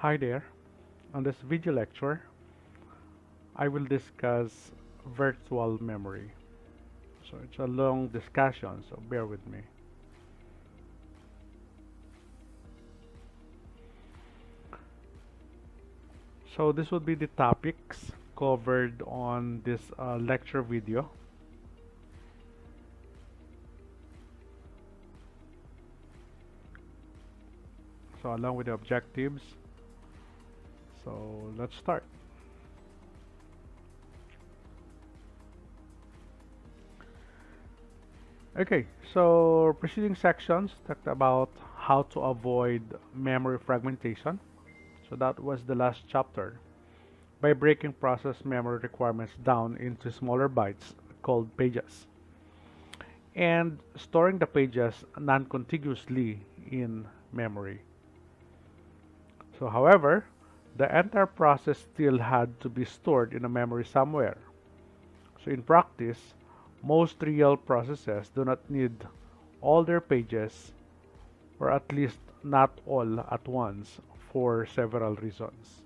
Hi there. On this video lecture, I will discuss virtual memory. So it's a long discussion, so bear with me. So this would be the topics covered on this lecture video. So along with the objectives. So let's start. Okay, so preceding sections talked about how to avoid memory fragmentation. So that was the last chapter. By breaking process memory requirements down into smaller bytes called pages and storing the pages non-contiguously in memory. So however, the entire process still had to be stored in a memory somewhere. So in practice, most real processes do not need all their pages, or at least not all at once, for several reasons.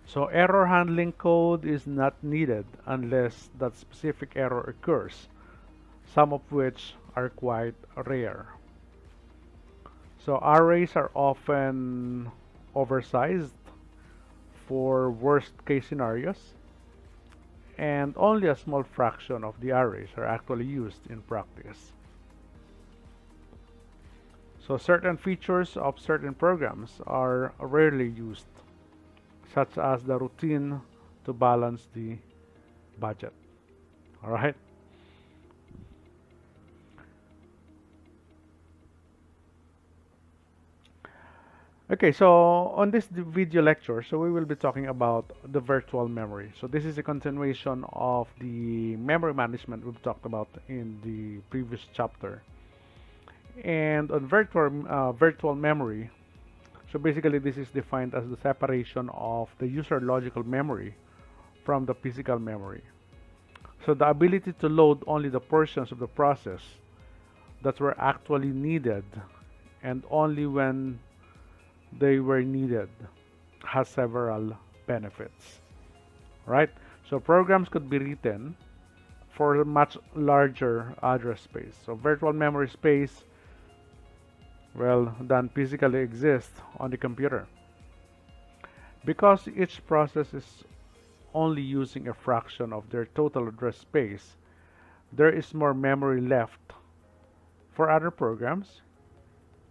So error handling code is not needed unless that specific error occurs, some of which are quite rare. So arrays are often oversized for worst case scenarios, and only a small fraction of the arrays are actually used in practice. So certain features of certain programs are rarely used, such as the routine to balance the budget. All right. Okay, so on this video lecture, so we will be talking about the virtual memory. So this is a continuation of the memory management we've talked about in the previous chapter. And on virtual memory, so basically this is defined as the separation of the user logical memory from the physical memory. So the ability to load only the portions of the process that were actually needed and only when they were needed has several benefits, right? So programs could be written for a much larger address space. So virtual memory space, well, than physically exists on the computer. Because each process is only using a fraction of their total address space, there is more memory left for other programs,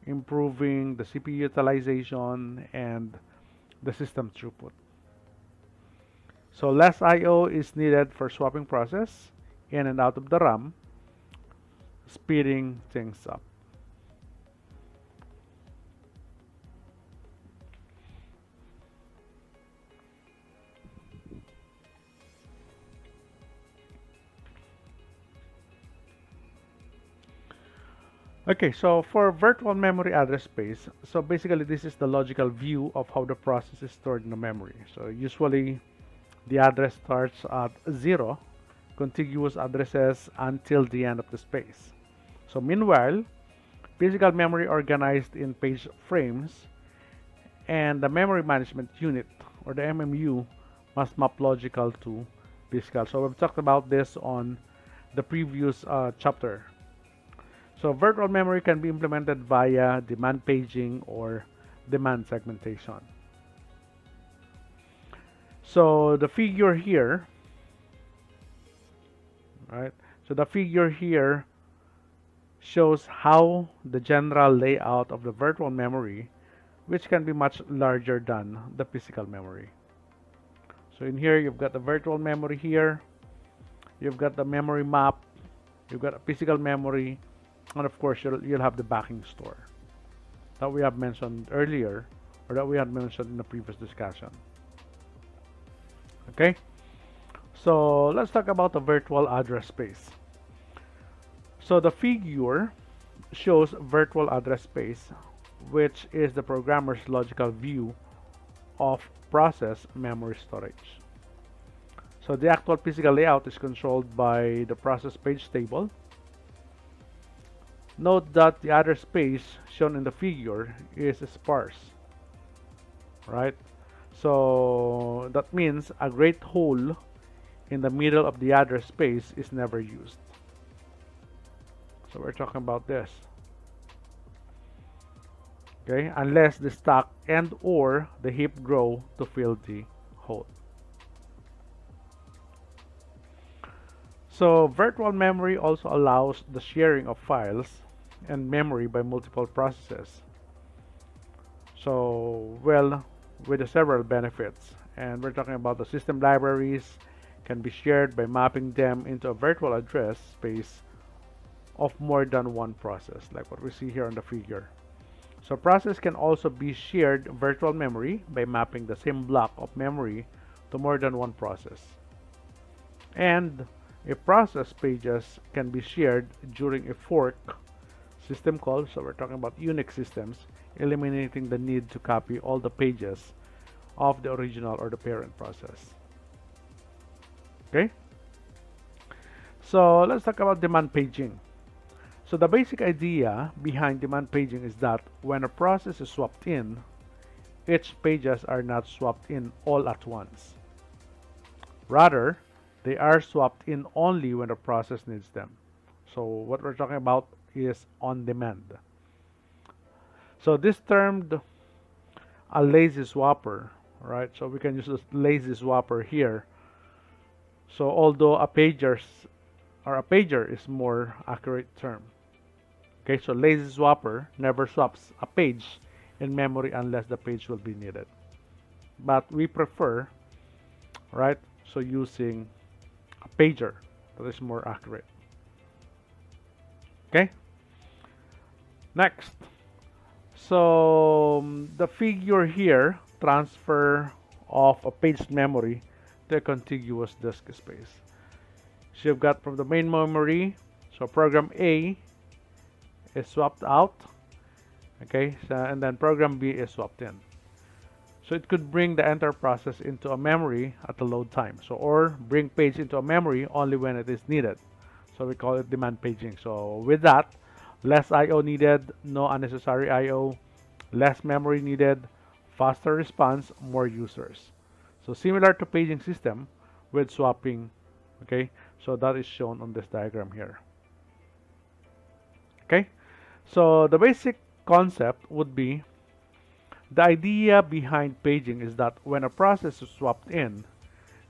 improving the CPU utilization and the system throughput. So less I/O is needed for swapping process in and out of the RAM, speeding things up. Okay, so for virtual memory address space, so basically this is the logical view of how the process is stored in the memory. So usually the address starts at 0, contiguous addresses until the end of the space. So meanwhile, physical memory organized in page frames and the memory management unit or the MMU must map logical to physical. So we've talked about this on the previous chapter. So virtual memory can be implemented via demand paging or demand segmentation. So the figure here, right? So the figure here shows how the general layout of the virtual memory, which can be much larger than the physical memory. So in here, you've got the virtual memory here, you've got the memory map, you've got a physical memory, and of course, you'll have the backing store that we have mentioned earlier, or that we had mentioned in the previous discussion. Okay, so let's talk about the virtual address space. So the figure shows virtual address space, which is the programmer's logical view of process memory storage. So the actual physical layout is controlled by the process page table. Note that the address space shown in the figure is sparse. right? So that means a great hole in the middle of the address space is never used. So we're talking about this, okay? Unless the stack and or the heap grow to fill the hole. So virtual memory also allows the sharing of files and memory by multiple processes. So, well, with the several benefits. And we're talking about the system libraries can be shared by mapping them into a virtual address space of more than one process, like what we see here on the figure. So process can also be shared virtual memory by mapping the same block of memory to more than one process. And a process pages can be shared during a fork system call. So we're talking about Unix systems, eliminating the need to copy all the pages of the original or the parent process. Okay? So let's talk about demand paging. So the basic idea behind demand paging is that when a process is swapped in, its pages are not swapped in all at once. Rather, they are swapped in only when the process needs them. So what we're talking about is on demand. So this termed a lazy swapper, right? So we can use this lazy swapper here. So although a pager is more accurate term. Okay, so lazy swapper never swaps a page in memory unless the page will be needed. But we prefer, right? So using a pager that is more accurate. Okay. Next. So the figure here transfer of a page memory to a contiguous disk space. So you've got from the main memory, so program A is swapped out, okay, so, and then program B is swapped in. So it could bring the entire process into a memory at the load time. So or bring page into a memory only when it is needed. So we call it demand paging. So with that, less I/O needed, no unnecessary I/O, less memory needed, faster response, more users. So similar to paging system with swapping, okay? So that is shown on this diagram here. Okay? So the basic concept would be the idea behind paging is that when a process is swapped in,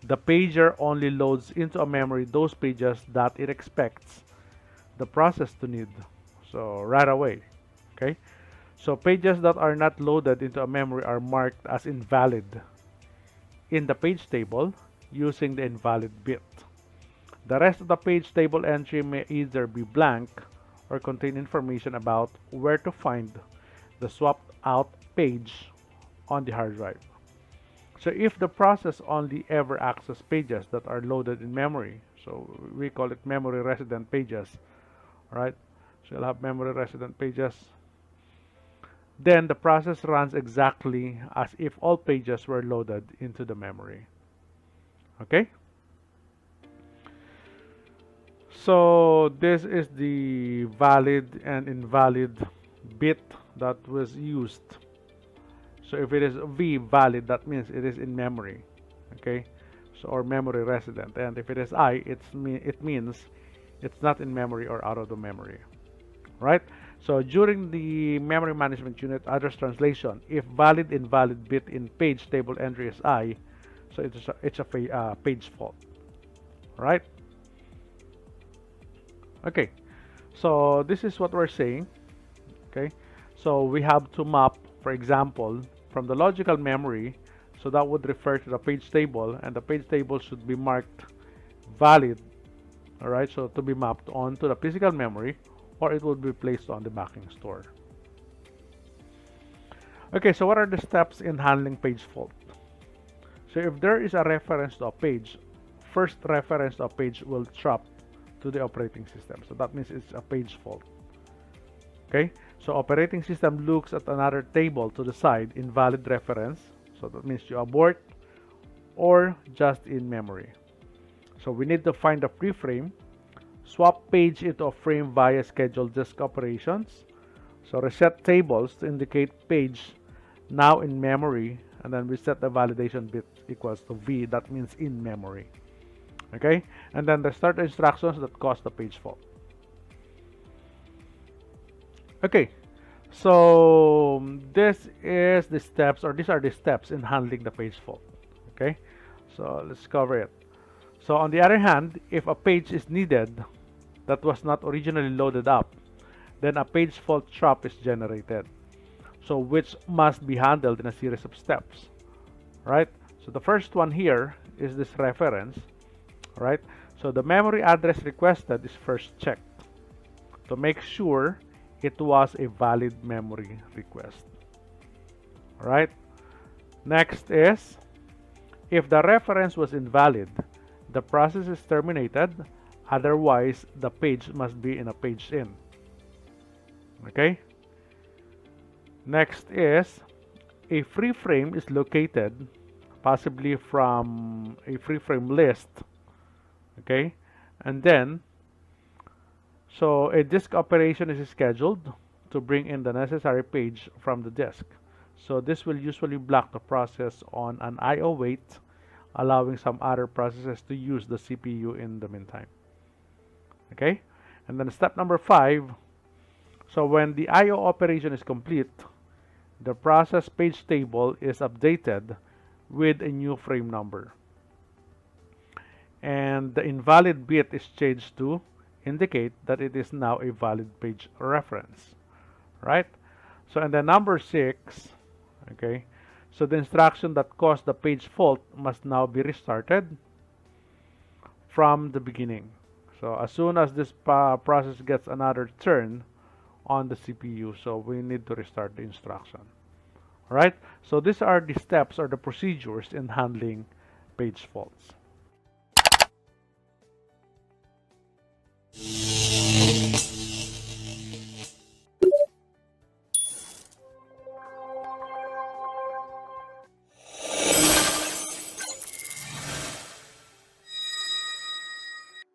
the pager only loads into a memory those pages that it expects the process to need. So right away. Okay? So pages that are not loaded into a memory are marked as invalid in the page table using the invalid bit. The rest of the page table entry may either be blank or contain information about where to find the swapped out page on the hard drive. So if the process only ever accesses pages that are loaded in memory, so we call it memory resident pages, right? So you'll have memory resident pages. Then the process runs exactly as if all pages were loaded into the memory. Okay? So this is the valid and invalid bit that was used. So if it is V valid, that means it is in memory. Okay? So or memory resident. And if it is I, it means it's not in memory or out of the memory. Right? So during the memory management unit address translation, if valid invalid bit in page table entry is I, so it's a page fault. Right? Okay, so this is what we're saying. Okay, so we have to map, for example, from the logical memory, so that would refer to the page table, and the page table should be marked valid. All right, so to be mapped onto the physical memory, or it would be placed on the backing store. Okay, so what are the steps in handling page fault? So if there is a reference to a page, first reference to a page will trap to the operating system. So that means it's a page fault. Okay, so operating system looks at another table to the side, invalid reference. So that means you abort or just in memory. So we need to find a free frame, swap page into a frame via scheduled disk operations. So reset tables to indicate page now in memory and then we set the validation bit equals to V. That means in memory. Okay, and then the start instructions that cause the page fault. Okay, so this is the steps, or these are the steps in handling the page fault. Okay, so let's cover it. So on the other hand, if a page is needed that was not originally loaded up, then a page fault trap is generated. So which must be handled in a series of steps, right? So the first one here is this reference, right? So the memory address requested is first checked to make sure it was a valid memory request. All right. Next is, if the reference was invalid, the process is terminated. Otherwise, the page must be in a page in. Okay. Next is, a free frame is located, possibly from a free frame list. Okay. And then, so a disk operation is scheduled to bring in the necessary page from the disk. So this will usually block the process on an I/O wait, allowing some other processes to use the CPU in the meantime. Okay, and then step number 5. So when the I/O operation is complete, the process page table is updated with a new frame number, and the invalid bit is changed to indicate that it is now a valid page reference, right? So and then number 6, okay, so the instruction that caused the page fault must now be restarted from the beginning. So as soon as this process gets another turn on the CPU, so we need to restart the instruction. All right, so these are the steps or the procedures in handling page faults.